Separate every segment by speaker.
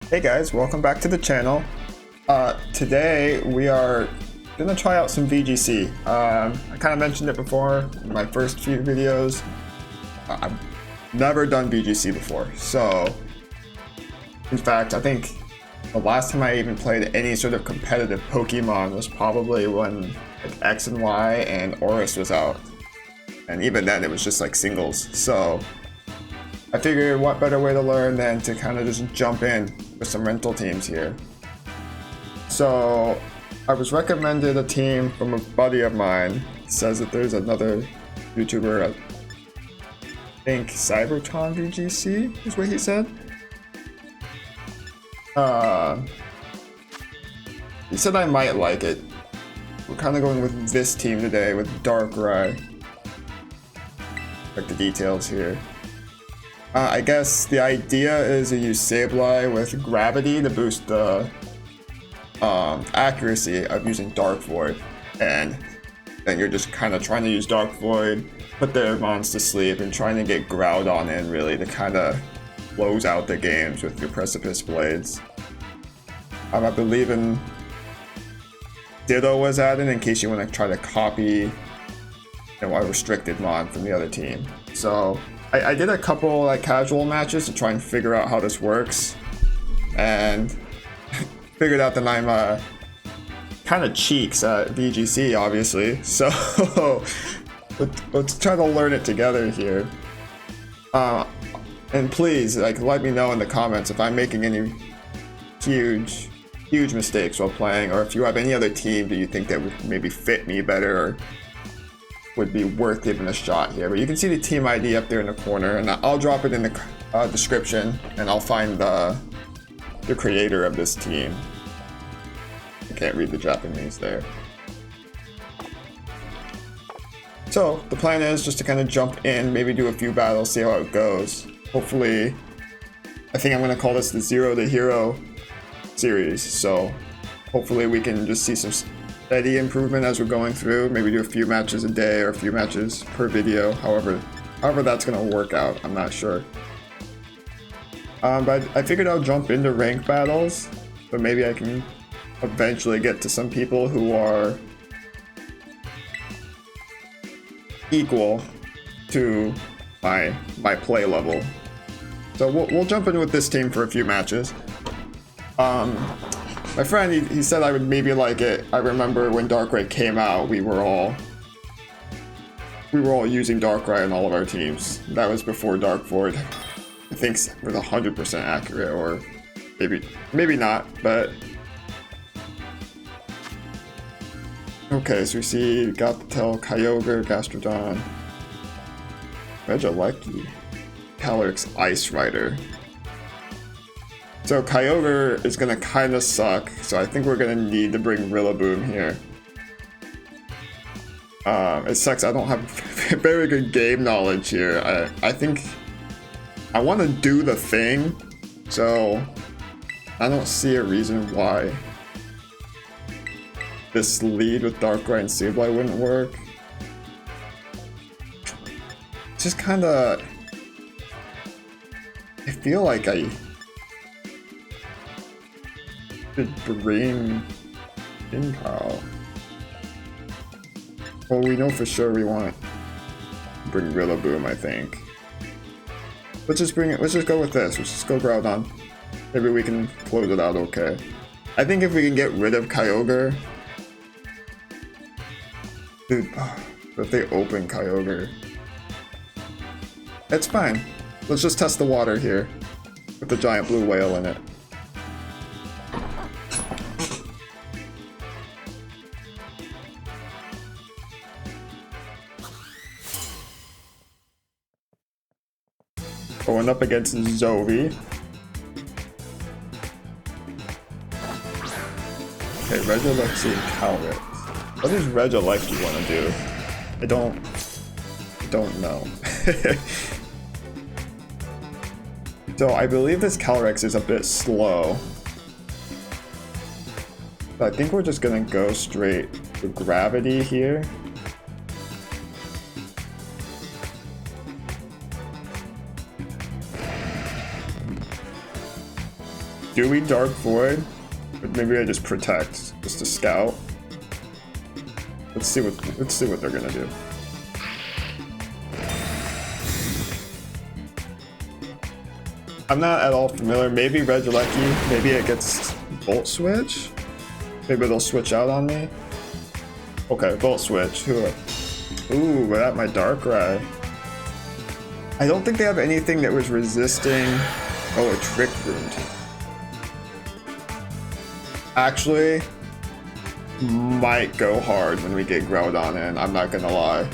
Speaker 1: Hey guys, welcome back to the channel. Today we are gonna try out some VGC. I kind of mentioned it before in my first few videos. I've never done VGC before, so in fact, I think the last time I even played any sort of competitive Pokemon was probably when like X and Y and Oris was out, and even then it was just like singles. So I figured what better way to learn than to kind of just jump in with some rental teams here. So I was recommended a team from a buddy of mine. It says that there's another YouTuber, I think Cybertron VGC is what he said. He said I might like it. We're kind of going with this team today with Darkrai. Like the details here. I guess the idea is to use Sableye with gravity to boost the accuracy of using Dark Void, and then you're just kind of trying to use Dark Void, put their mons to sleep, and trying to get Groudon in really to kind of close out the games with your Precipice Blades. I believe in Ditto was added in case you want to try to copy a restricted mod from the other team. So I did a couple like casual matches to try and figure out how this works, and figured out that I'm kind of cheeks at VGC, obviously. So let's try to learn it together here. And please, like, let me know in the comments if I'm making any huge mistakes while playing, or if you have any other team that you think that would maybe fit me better or would be worth giving a shot here. But you can see the team ID up there in the corner, and I'll drop it in the description, and I'll find the creator of this team. I can't read the Japanese there. So the plan is just to kind of jump in, maybe do a few battles, see how it goes. Hopefully, I think I'm going to call this the Zero to Hero series, so hopefully we can just see some steady improvement as we're going through. Maybe do a few matches a day or a few matches per video, however that's gonna work out, I'm not sure. But I figured I'll jump into rank battles, but maybe I can eventually get to some people who are equal to my play level. So we'll jump in with this team for a few matches. My friend, he said I would maybe like it. I remember when Darkrai came out, we were all using Darkrai in all of our teams. That was before Dark Void, I think, was 100% accurate, or maybe not, but okay. So we see Gothitelle, Kyogre, Gastrodon, Regieleki, Calyrex, Ice Rider. So Kyogre is gonna kind of suck, so I think we're gonna need to bring Rillaboom here. It sucks I don't have very good game knowledge here. I think I want to do the thing, so I don't see a reason why this lead with Darkrai and Sableye wouldn't work. Just kind of, I feel like I bring Impal. Well, we know for sure we want to bring Rillaboom, I think. Let's just go with this. Let's just go Groudon. Maybe we can close it out okay. I think if we can get rid of Kyogre, dude, if they open Kyogre, it's fine. Let's just test the water here with the giant blue whale in it. Going up against Zoe. Okay, Regieleki and Calyrex. What does Regieleki want to do? I don't know. So I believe this Calyrex is a bit slow. So I think we're just gonna go straight to gravity here. Do we Dark Void? But maybe I just protect, just to scout. Let's see what they're gonna do. I'm not at all familiar. Maybe Regieleki, maybe it gets Volt Switch? Maybe they'll switch out on me? Okay, Volt Switch. Ooh, without my Darkrai. I don't think they have anything that was resisting... Oh, a Trick Room. Actually, might go hard when we get Groudon in, I'm not gonna lie.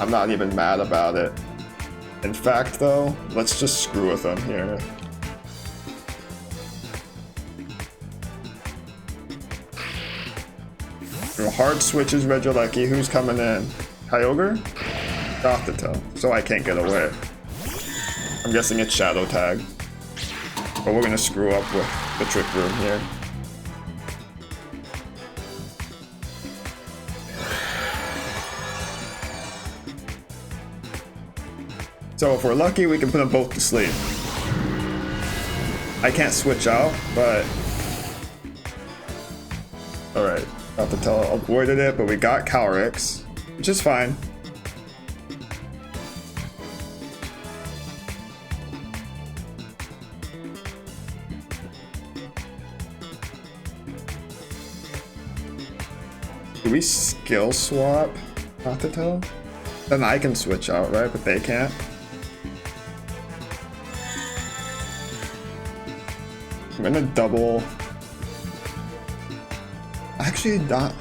Speaker 1: I'm not even mad about it. In fact, though, let's just screw with them here. Hard switches Regieleki. Who's coming in? Kyogre? Gothitelle. So I can't get away. I'm guessing it's Shadow Tag. But we're gonna screw up with the Trick Room here. So if we're lucky, we can put them both to sleep. I can't switch out, but... Alright, Gothitelle avoided it, but we got Calyrex, which is fine. Do we skill swap Gothitelle? Then I can switch out, right? But they can't. I'm gonna double. Actually, not.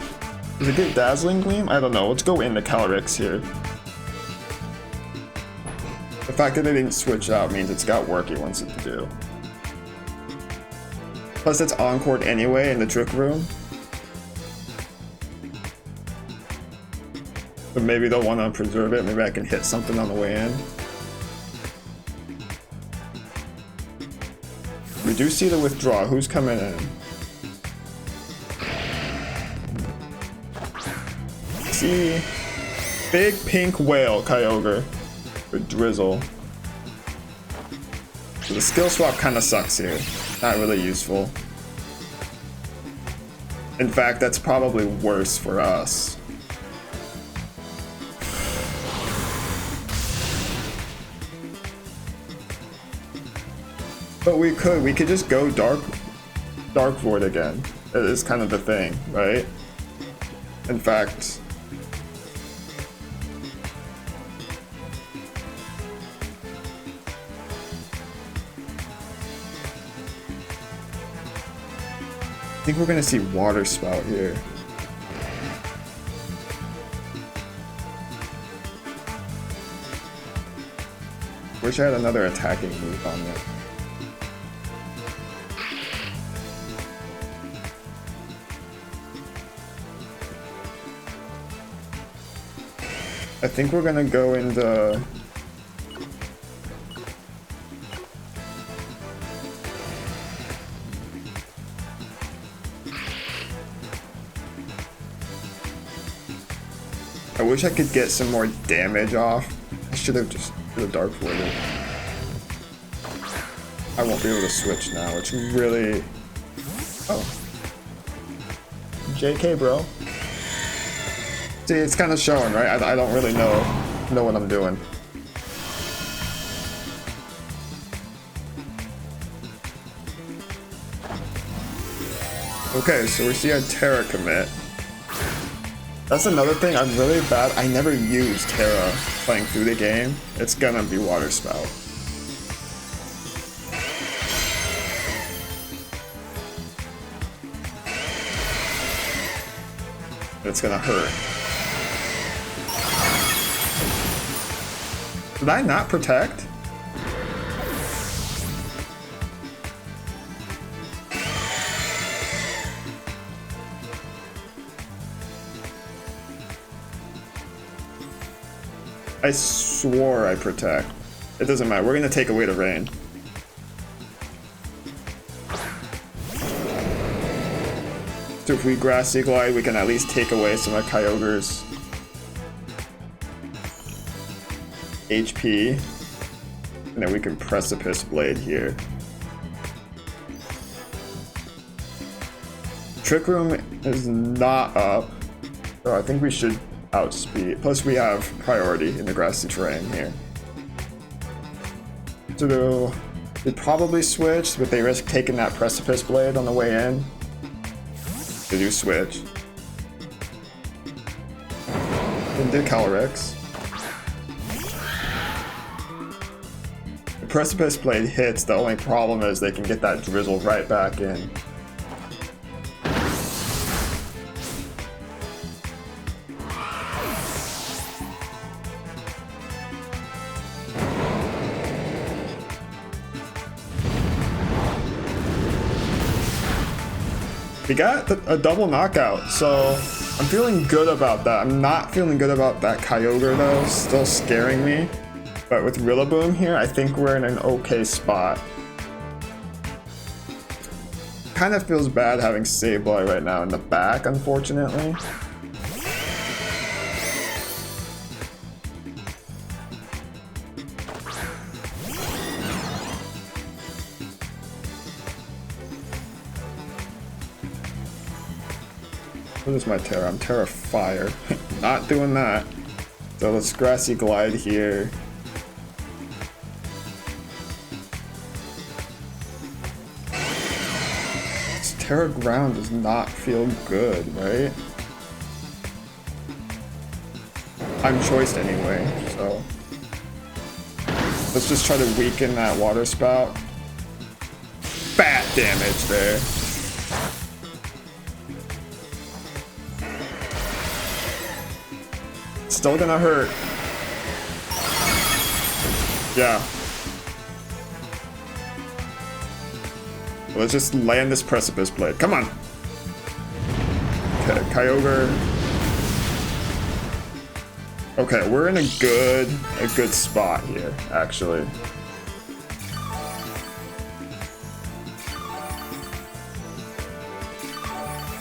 Speaker 1: Does it get Dazzling Gleam? I don't know. Let's go into Calyrex here. The fact that they didn't switch out means it's got work it wants it to do. Plus, it's Encored anyway in the Trick Room. But maybe they'll want to preserve it. Maybe I can hit something on the way in. We do see the withdraw. Who's coming in? See, big pink whale Kyogre with Drizzle. So the skill swap kind of sucks here. Not really useful. In fact, that's probably worse for us. But we could just go Dark Void again. It is kind of the thing, right? In fact, I think we're gonna see Water Spout here. Wish I had another attacking move on it. I think we're gonna go into... I wish I could get some more damage off. I should have just Dark Voided. I won't be able to switch now, which really... Oh. JK, bro. See, it's kind of showing, right? I don't really know what I'm doing. Okay, so we see a Terra commit. That's another thing, I'm really bad. I never use Terra playing through the game. It's gonna be Water Spout. It's gonna hurt. Did I not protect? I swore I protect. It doesn't matter. We're gonna take away the rain. So if we Grass Eagle-Eye, we can at least take away some of Kyogre's HP. And then we can Precipice Blade here. Trick Room is not up, so I think we should outspeed. Plus we have priority in the grassy terrain here. So they probably switch, but they risk taking that Precipice Blade on the way in. They do switch. Into Calyrex. The Precipice Blade hits, the only problem is they can get that Drizzle right back in. We got a double knockout, so I'm feeling good about that. I'm not feeling good about that Kyogre though, still scaring me. But with Rillaboom here, I think we're in an okay spot. Kind of feels bad having Sableye right now in the back, unfortunately. What is my Terra? I'm Terra Fire. Not doing that. So let's Grassy Glide here. This Terra Ground does not feel good, right? I'm choiced anyway, so let's just try to weaken that Water Spout. Fat damage there. Still gonna hurt. Yeah. Let's just land this Precipice Blade. Come on. Okay, Kyogre. Okay, we're in a good spot here, actually.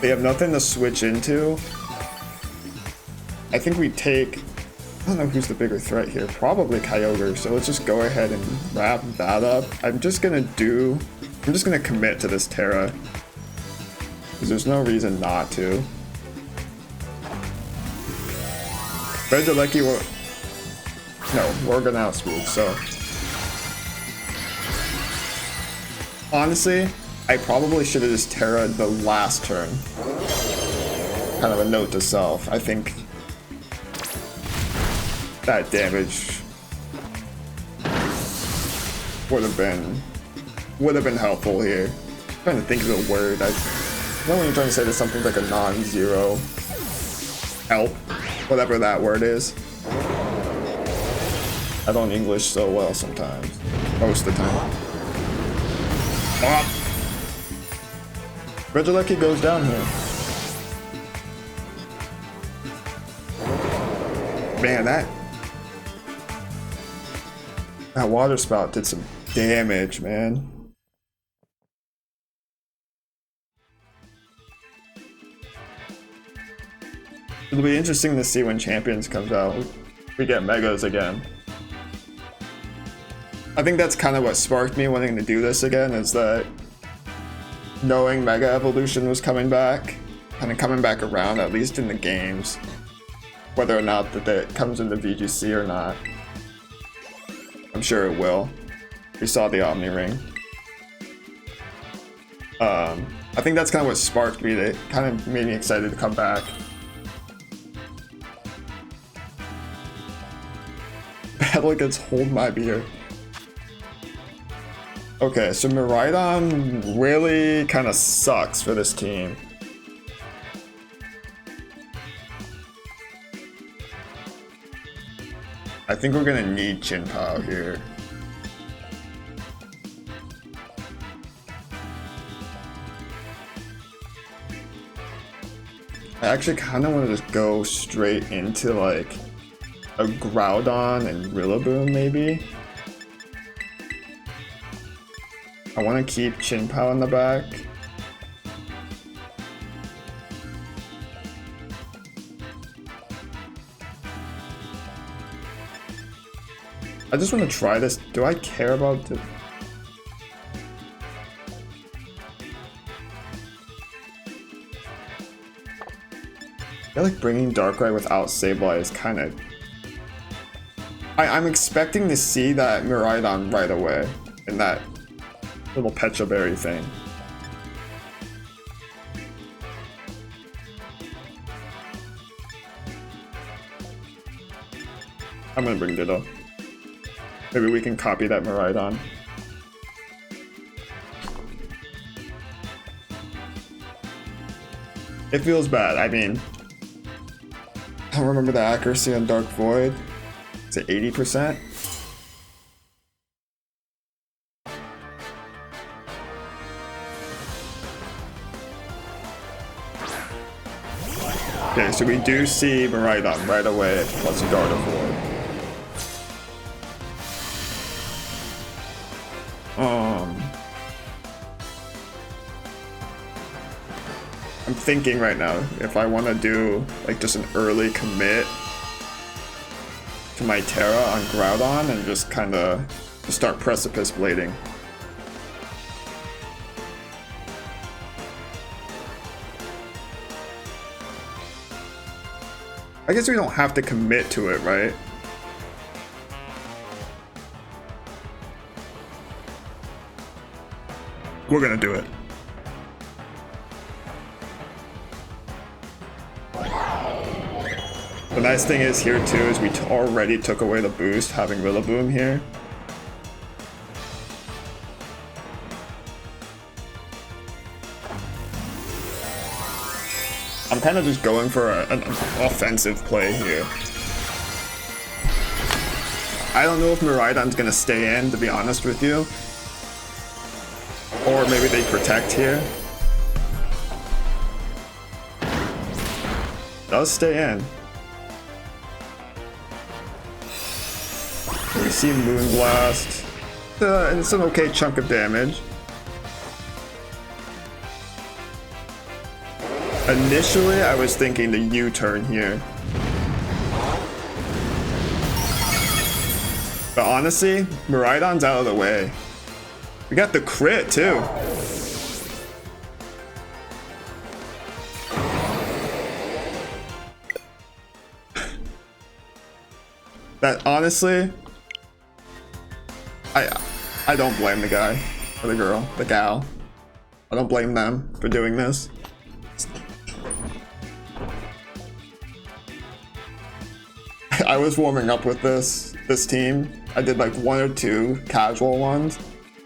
Speaker 1: They have nothing to switch into. I think we take, I don't know who's the bigger threat here, probably Kyogre, so let's just go ahead and wrap that up. I'm just gonna commit to this Terra, because there's no reason not to. Regieleki will, no, we're gonna outspeed, so. Honestly, I probably should have just Terra'd the last turn. Kind of a note to self, I think. That damage would have been helpful here. I'm trying to think of a word. I don't want to try to say there's something like a non-zero help, whatever that word is. I don't English so well sometimes, most of the time. Regieleki goes down here. Man, that Water Spout did some damage, man. It'll be interesting to see when Champions comes out. We get Megas again. I think that's kind of what sparked me wanting to do this again, is that knowing Mega Evolution was coming back, kind of coming back around, at least in the games. Whether or not that it comes into VGC or not. I'm sure it will. We saw the Omni Ring. I think that's kind of what sparked me. That kind of made me excited to come back. Battle against Hold My Beer. Okay, so Miraidon really kind of sucks for this team. I think we're gonna need Chin-Pao here. I actually kind of want to just go straight into like a Groudon and Rillaboom maybe. I want to keep Chin-Pao in the back. I just want to try this. Do I care about the... feel like bringing Darkrai without Sableye is kind of... I'm expecting to see that Miraidon right away in that little Pecha Berry thing. I'm gonna bring Ditto. Maybe we can copy that Miraidon. It feels bad. I mean, I don't remember the accuracy on Dark Void. Is it 80%? Okay, so we do see Miraidon right away, plus Gardevoir. I'm thinking right now, if I want to do like just an early commit to my Terra on Groudon and just kind of start Precipice Blading. I guess we don't have to commit to it, right? We're gonna do it. The nice thing is here too is we already took away the boost having Rillaboom here. I'm kind of just going for an offensive play here. I don't know if Miraidon's gonna stay in, to be honest with you. Or maybe they protect here. Does stay in. We see Moonblast. It's an okay chunk of damage. Initially, I was thinking the U-turn here. But honestly, Miraidon's out of the way. We got the crit too. That honestly, I don't blame the guy or the girl, the gal. I don't blame them for doing this. I was warming up with this team. I did like 1 or 2 casual ones.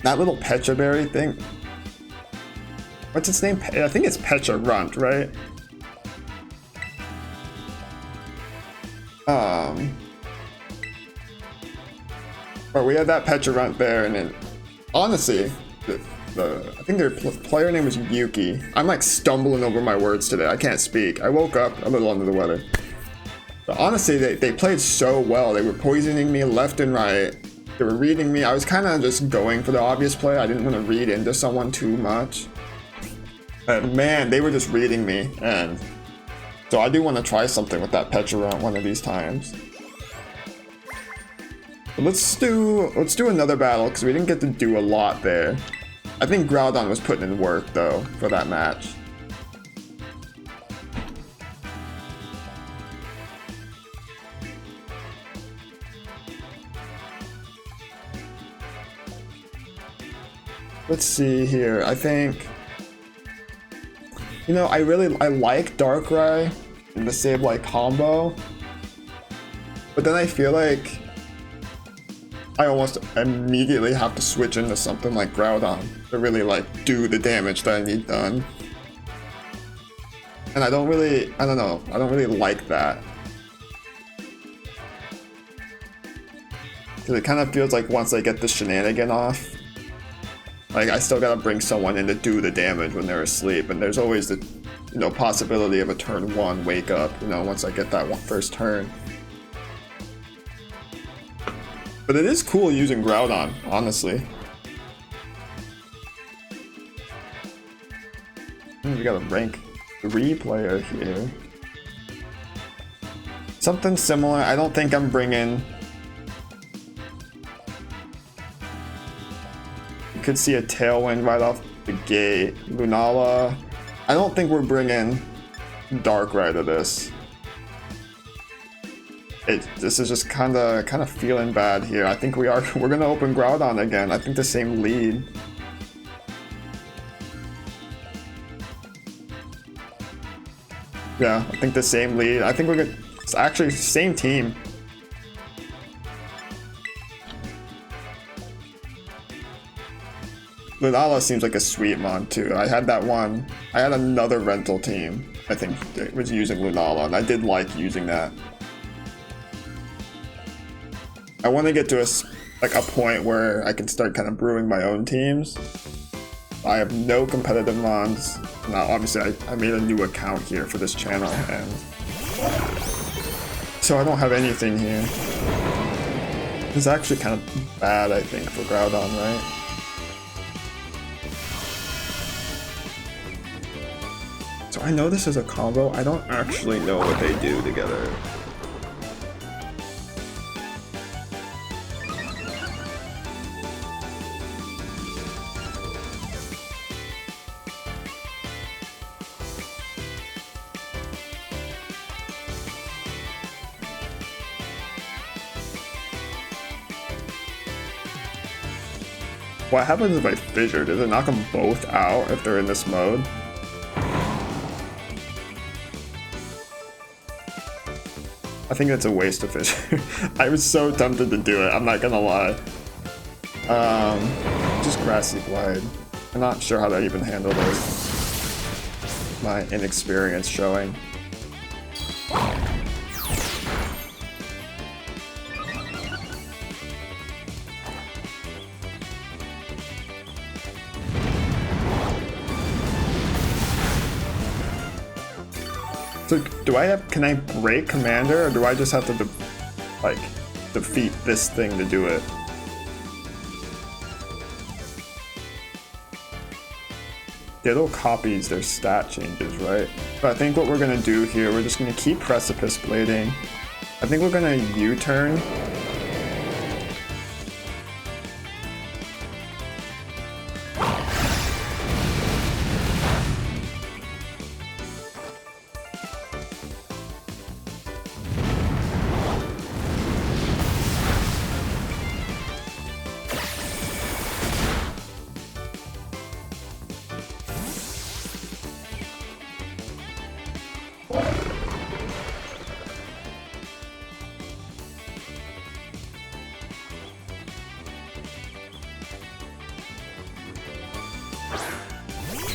Speaker 1: That little Pecha Berry thing. What's its name? I think it's Pecha Runt, right? But we had that Pecha Runt there, and then honestly, I think their player name was Yuki. I'm like stumbling over my words today. I can't speak. I woke up a little under the weather. But honestly, they played so well. They were poisoning me left and right. They were reading me. I was kind of just going for the obvious play. I didn't want to read into someone too much. But man, they were just reading me. And so I do want to try something with that Pecha Runt one of these times. But let's do another battle because we didn't get to do a lot there. I think Groudon was putting in work though for that match. Let's see here. I think, you know, I like Darkrai and the Sableye combo, but then I feel like I almost immediately have to switch into something like Groudon to really like do the damage that I need done. And I don't really like that. Because it kind of feels like once I get the shenanigan off, like I still gotta bring someone in to do the damage when they're asleep, and there's always the, you know, possibility of a turn 1 wake up, you know, once I get that first turn. But it is cool using Groudon, honestly. We got a rank 3 player here. Something similar. I don't think I'm bringing... You could see a Tailwind right off the gate. Lunala. I don't think we're bringing Darkrai to this. This is just kind of feeling bad here. I think we're gonna open Groudon again. I think the same lead. Yeah, I think the same lead. I think we're gonna. It's actually same team. Lunala seems like a sweet mon too. I had that one. I had another rental team. I think it was using Lunala, and I did like using that. I want to get to a point where I can start kind of brewing my own teams. I have no competitive mons. Now, obviously, I made a new account here for this channel, and so I don't have anything here. It's actually kind of bad, I think, for Groudon, right? So I know this is a combo. I don't actually know what they do together. What happens if I fissure? Does it knock them both out if they're in this mode? I think that's a waste of fissure. I was so tempted to do it, I'm not gonna lie. Just Grassy Glide. I'm not sure how to even handle this. My inexperience showing. So can I break Commander, or do I just have to defeat this thing to do it? Ditto copies their stat changes, right? But I think what we're gonna do here, we're just gonna keep Precipice Blading. I think we're gonna U-turn.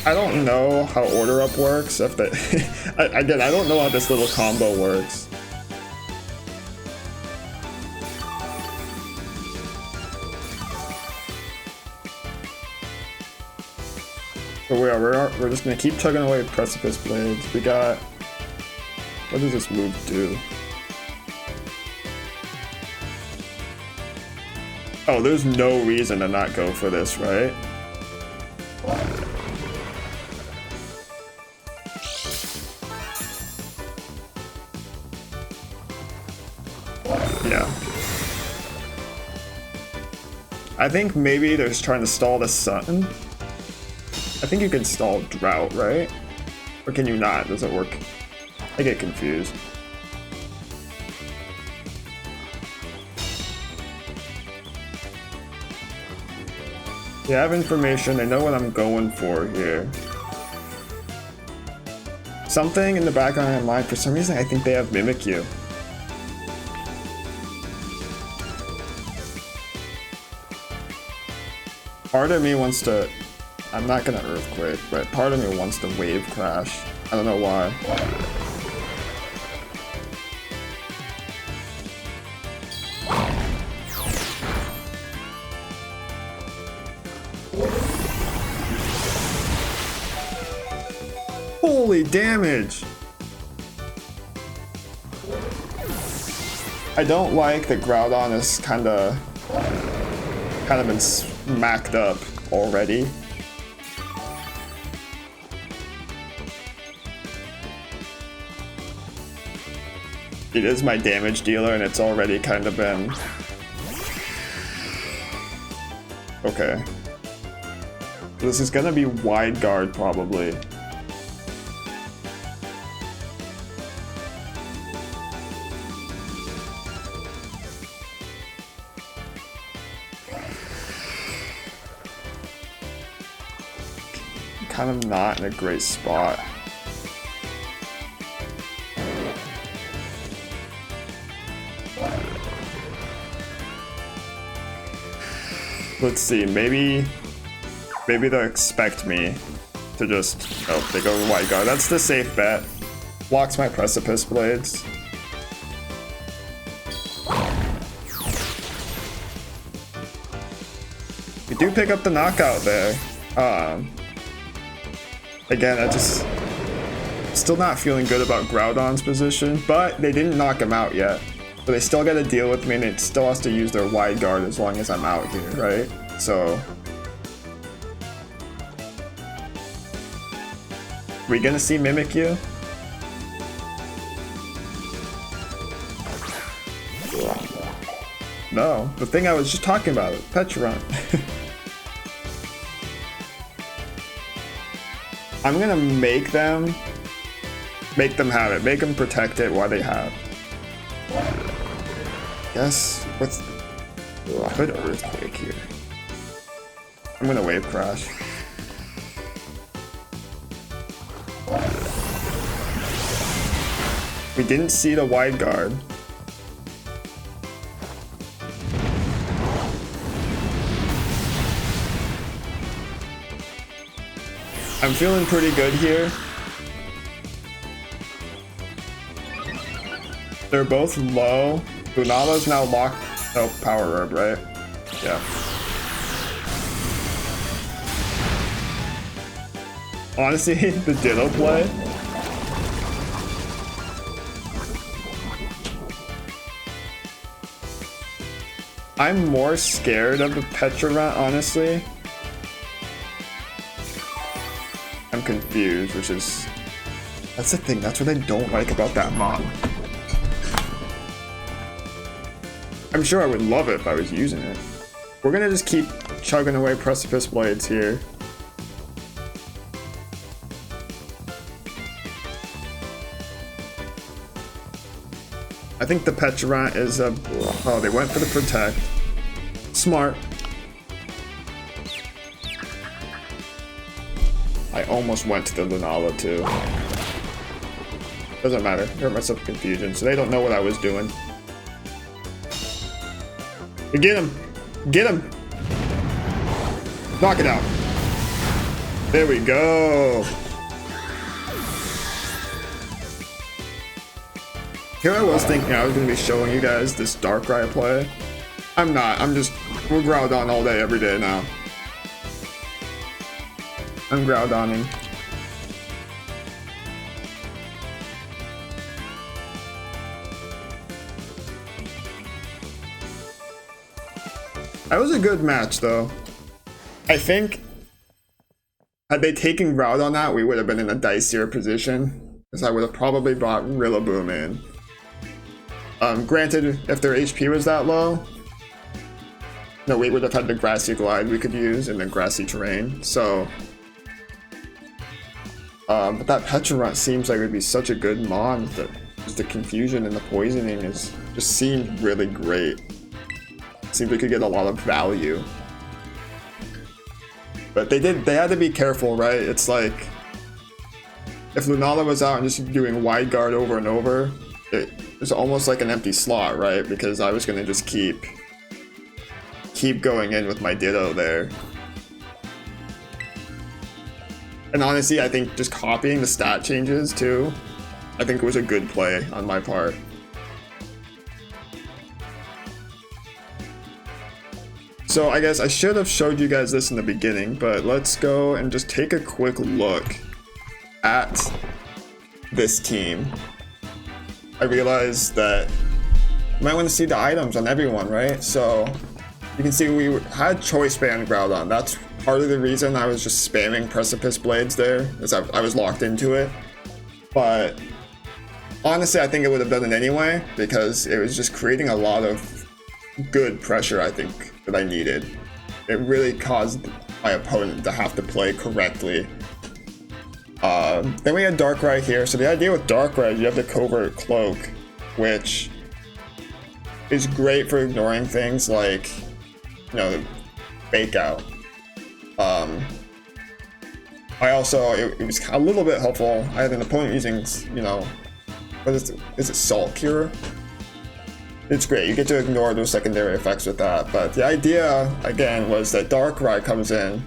Speaker 1: I don't know how order up works. If they, again, I don't know how this little combo works. But we're just gonna keep chugging away Precipice Blades. We got. What does this move do? Oh, there's no reason to not go for this, right? Yeah. I think maybe they're just trying to stall the sun. I think you can stall Drought, right? Or can you not? Does it work? I get confused. They have information, they know what I'm going for here. Something in the back of my mind, for some reason I think they have Mimikyu. Part of me wants to... I'm not gonna Earthquake, but part of me wants to Wave Crash. I don't know why. Holy damage! I don't like that Groudon is kind of been smacked up already. It is my damage dealer, and it's already kind of been... Okay. This is gonna be Wide Guard, probably. kind of not in a great spot. Let's see, maybe they'll expect me to just, oh, they go White Guard. That's the safe bet. Blocks my Precipice Blades. We do pick up the knockout there. Again, I just still not feeling good about Groudon's position, but they didn't knock him out yet. So they still gotta deal with me, and it still has to use their Wide Guard as long as I'm out here, right? So we gonna see Mimikyu? No, the thing I was just talking about, Pecharunt. I'm gonna make them have it, make them protect it while they have. Yes, with good Earthquake here. I'm gonna Wave Crash. We didn't see the Wide Guard. I'm feeling pretty good here. They're both low. Lunala's now locked. Oh, Power Herb, right? Yeah. Honestly, the Ditto play. I'm more scared of the Pecharunt, honestly. I'm confused, which is... That's the thing, that's what I don't like about that mod. I'm sure I would love it if I was using it. We're gonna just keep chugging away Precipice Blades here. I think the Pecharunt is a... Oh, they went for the Protect. Smart. I almost went to the Lunala too. Doesn't matter. I hurt myself in confusion, so they don't know what I was doing. Get him! Get him! Knock it out. There we go. Here I was thinking I was going to be showing you guys this Darkrai play. I'm not. I'm just... We're Groudon all day, every day now. I'm Groudoning. That was a good match, though. I think had they taken Groudon out, we would have been in a dicier position, because I would have probably brought Rillaboom in. Granted, if their HP was that low, no, we would have had the Grassy Glide we could use in the grassy terrain, so... but that Pecharunt seems like it would be such a good mon. The confusion and the poisoning just seemed really great. Seems we could get a lot of value. But they had to be careful, right? It's like, if Lunala was out and just doing Wide Guard over and over, it's almost like an empty slot, right? Because I was gonna just keep going in with my Ditto there. And honestly, I think just copying the stat changes too, I think it was a good play on my part. So I guess I should have showed you guys this in the beginning, but let's go and just take a quick look at this team. I realized that you might want to see the items on everyone, right? So you can see we had Choice Band Groudon. That's part of the reason I was just spamming Precipice Blades there, is I was locked into it. But honestly, I think it would have done it anyway, because it was just creating a lot of good pressure, I think, that I needed. It really caused my opponent to have to play correctly. Then we had Darkrai here. So the idea with Darkrai is you have the Covert Cloak, which is great for ignoring things like, you know, Fake Out. It was a little bit helpful. I had an opponent using, you know, is it Salt Cure? It's great, you get to ignore those secondary effects with that, but the idea, again, was that Darkrai comes in,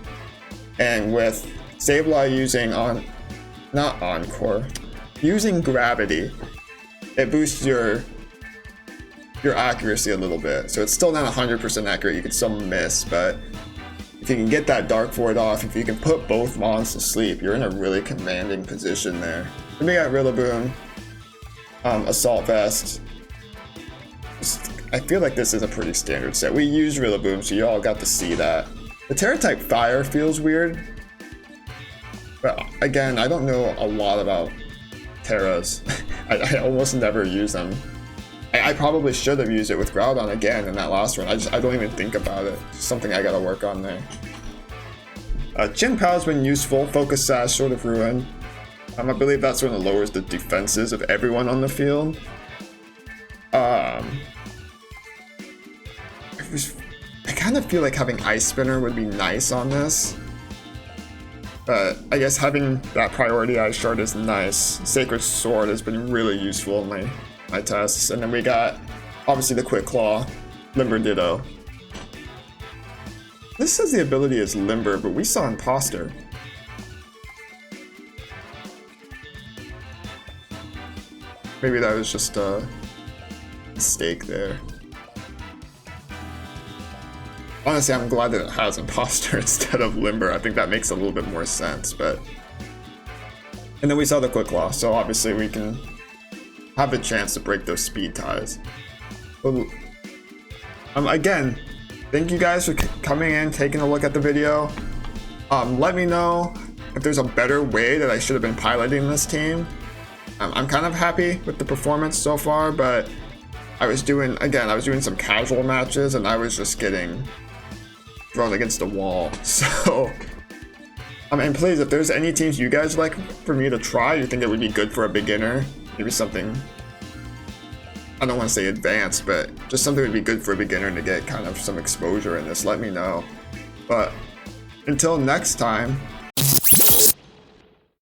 Speaker 1: and with Sableye using not Encore, using Gravity, it boosts your accuracy a little bit. So it's still not 100% accurate, you can still miss, but if you can get that Dark Void off, if you can put both Mons to sleep, you're in a really commanding position there. Then we got Rillaboom, Assault Vest. I feel like this is a pretty standard set. We used Rillaboom, so you all got to see that. The Terra-type Fire feels weird. But again, I don't know a lot about Terras. I almost never use them. I probably should have used it with Groudon again in that last one. I don't even think about it. It's something I gotta work on there. Chien-Pao's been useful. Focus Sash, Sword of Ruin. I believe that's when it lowers the defenses of everyone on the field. I kind of feel like having Ice Spinner would be nice on this. But I guess having that priority Ice Shard is nice. Sacred Sword has been really useful in my tests. And then we got, obviously, the Quick Claw, Limber Ditto. This says the ability is Limber, but we saw Imposter. Maybe that was just a mistake there. Honestly, I'm glad that it has Imposter instead of Limber. I think that makes a little bit more sense, but... And then we saw the Quick Claw, so obviously we can have the chance to break those speed ties. But, again, thank you guys for coming in, taking a look at the video. Let me know if there's a better way that I should have been piloting this team. I'm kind of happy with the performance so far, but I was doing some casual matches and I was just getting thrown against the wall. So, and please, if there's any teams you guys like for me to try, you think it would be good for a beginner, maybe something, I don't want to say advanced, but just something that would be good for a beginner to get kind of some exposure in this, let me know. But until next time,